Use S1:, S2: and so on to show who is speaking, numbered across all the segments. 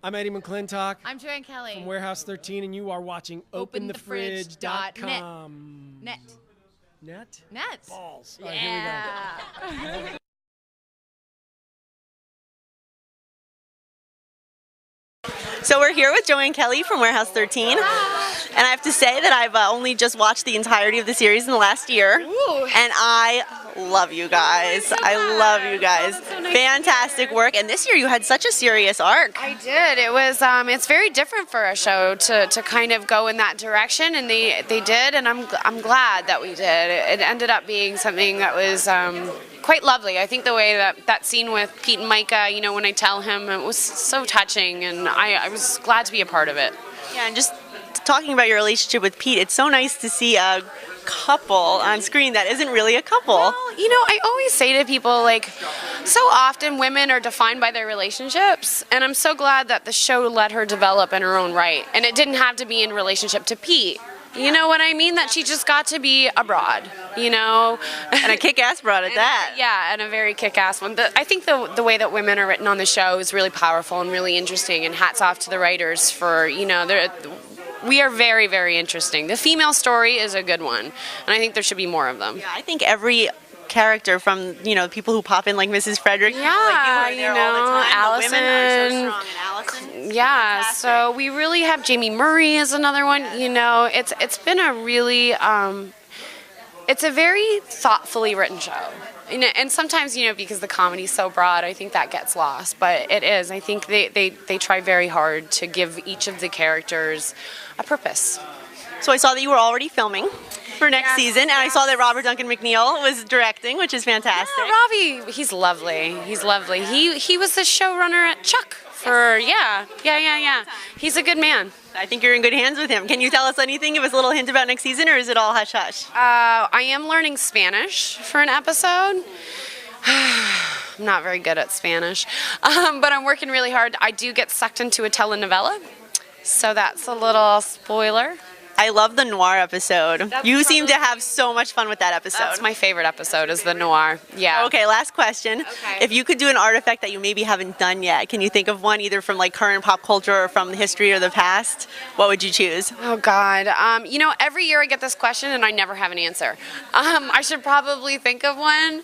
S1: I'm Eddie McClintock.
S2: I'm Joanne Kelly.
S1: From Warehouse 13, and you are watching OpenTheFridge.com.
S2: Net.
S1: Net?
S2: Net.
S1: Balls.
S2: Yeah.
S1: All right, here we go.
S3: So we're here with Joanne Kelly from Warehouse 13, and I have to say that I've only just watched the entirety of the series in the last year, and I love you guys. I love you guys. Fantastic work, and this year you had such a serious arc.
S4: I did. It was. It's very different for a show to kind of go in that direction, and they did, and I'm glad that we did. It ended up being something that was quite lovely. I think the way that scene with Pete and Micah, you know, when I tell him, it was so touching, and I was glad to be a part of it.
S3: Yeah, and just talking about your relationship with Pete, it's so nice to see a couple on screen that isn't really a couple.
S4: Well, you know, I always say to people, like, so often women are defined by their relationships, and I'm so glad that the show let her develop in her own right, and it didn't have to be in relationship to Pete. You know what I mean? That she just got to be a broad, you know?
S3: And a kick-ass broad at that.
S4: Yeah, and a very kick-ass one. I think the way that women are written on the show is really powerful and really interesting, and hats off to the writers for, you know, we are very, very interesting. The female story is a good one, and I think there should be more of them.
S3: Yeah, I think every character from, you know, people who pop in like Mrs. Frederick,
S4: yeah,
S3: like you are there all the time.
S4: Allison,
S3: the women are so strong, and Allison.
S4: Yeah, so we really have Jamie Murray as another one. You know, it's been a really it's a very thoughtfully written show. And sometimes, you know, because the comedy's so broad, I think that gets lost. But it is. I think they try very hard to give each of the characters a purpose.
S3: So I saw that you were already filming for next season, and I saw that Robert Duncan McNeil was directing, which is fantastic.
S4: Yeah, Robbie, he's lovely. He's lovely. He was the showrunner at Chuck for, yeah. He's a good man.
S3: I think you're in good hands with him. Can you tell us anything? Give us a little hint about next season, or is it all hush-hush?
S4: I am learning Spanish for an episode. I'm not very good at Spanish, but I'm working really hard. I do get sucked into a telenovela, so that's a little spoiler.
S3: I love the noir episode. You seem to have so much fun with that episode.
S4: That's my favorite episode, is the noir. Yeah.
S3: Okay, last question.
S4: Okay.
S3: If you could do an artifact that you maybe haven't done yet, can you think of one either from like current pop culture or from history or the past? What would you choose?
S4: Oh God. You know, every year I get this question and I never have an answer. I should probably think of one.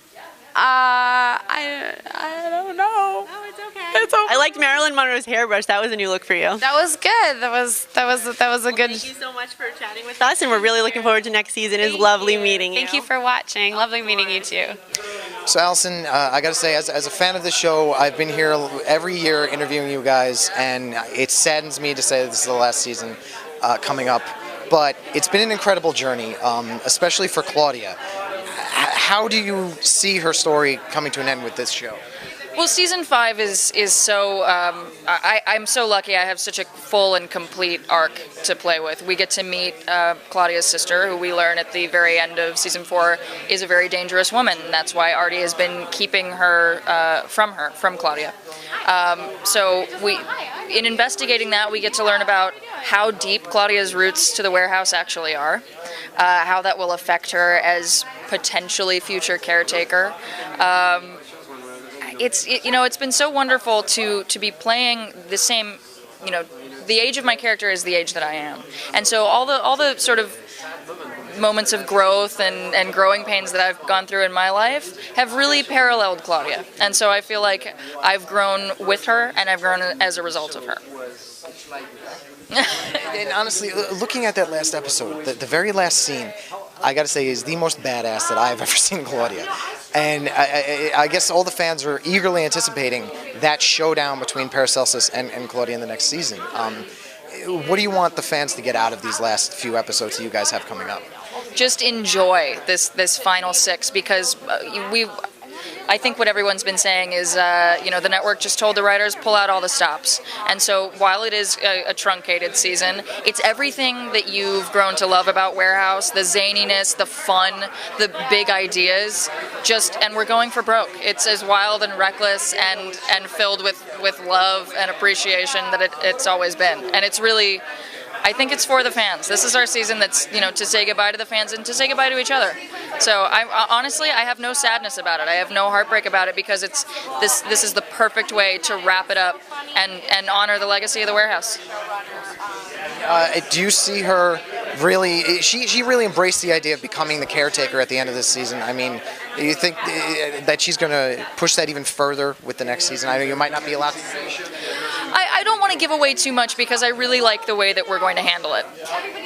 S4: I don't know.
S3: Oh, it's okay.
S4: It's okay.
S3: I liked Marilyn Monroe's hairbrush. That was a new look for you.
S4: That was good. That was a good.
S3: Thank you so much for chatting with us, and we're really looking forward to next season. It's lovely meeting you.
S4: Thank you for watching. Lovely meeting you too.
S5: So Allison, I got to say, as a fan of the show, I've been here every year interviewing you guys, and it saddens me to say that this is the last season coming up. But it's been an incredible journey, especially for Claudia. How do you see her story coming to an end with this show?
S6: Well, season 5 is so, I'm so lucky I have such a full and complete arc to play with. We get to meet Claudia's sister, who we learn at the very end of season 4 is a very dangerous woman, and that's why Artie has been keeping her, from Claudia. So in investigating that, we get to learn about how deep Claudia's roots to the warehouse actually are, how that will affect her as potentially future caretaker. It's been so wonderful to be playing the same, you know, the age of my character is the age that I am, and so all the sort of moments of growth and growing pains that I've gone through in my life have really paralleled Claudia, and so I feel like I've grown with her and I've grown as a result of her.
S5: And honestly, looking at that last episode, the very last scene, I got to say, is the most badass that I've ever seen Claudia. And I guess all the fans are eagerly anticipating that showdown between Paracelsus and Claudia in the next season. What do you want the fans to get out of these last few episodes that you guys have coming up?
S6: Just enjoy this final 6, because I think what everyone's been saying is, the network just told the writers, pull out all the stops. And so while it is a truncated season, it's everything that you've grown to love about Warehouse, the zaniness, the fun, the big ideas, and we're going for broke. It's as wild and reckless and filled with love and appreciation that it's always been. And it's really, I think it's for the fans. This is our season that's, to say goodbye to the fans and to say goodbye to each other. So honestly, I have no sadness about it. I have no heartbreak about it because this is the perfect way to wrap it up and honor the legacy of the warehouse.
S5: Do you see her really? She really embraced the idea of becoming the caretaker at the end of this season. I mean, do you think that she's going to push that even further with the next season? I know you might not be allowed to.
S6: I don't want to give away too much because I really like the way that we're going to handle it.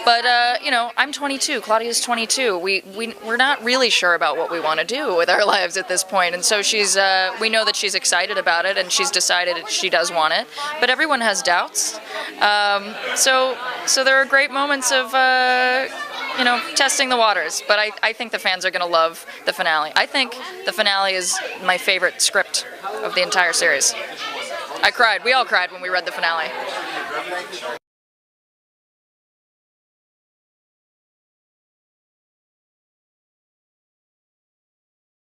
S6: But, I'm 22. Claudia's 22. We're not really sure about what we want to do with our lives at this point. And so we know that she's excited about it and she's decided she does want it. But everyone has doubts. So there are great moments of, testing the waters. But I think the fans are going to love the finale. I think the finale is my favorite script of the entire series. I cried. We all cried when we read the finale.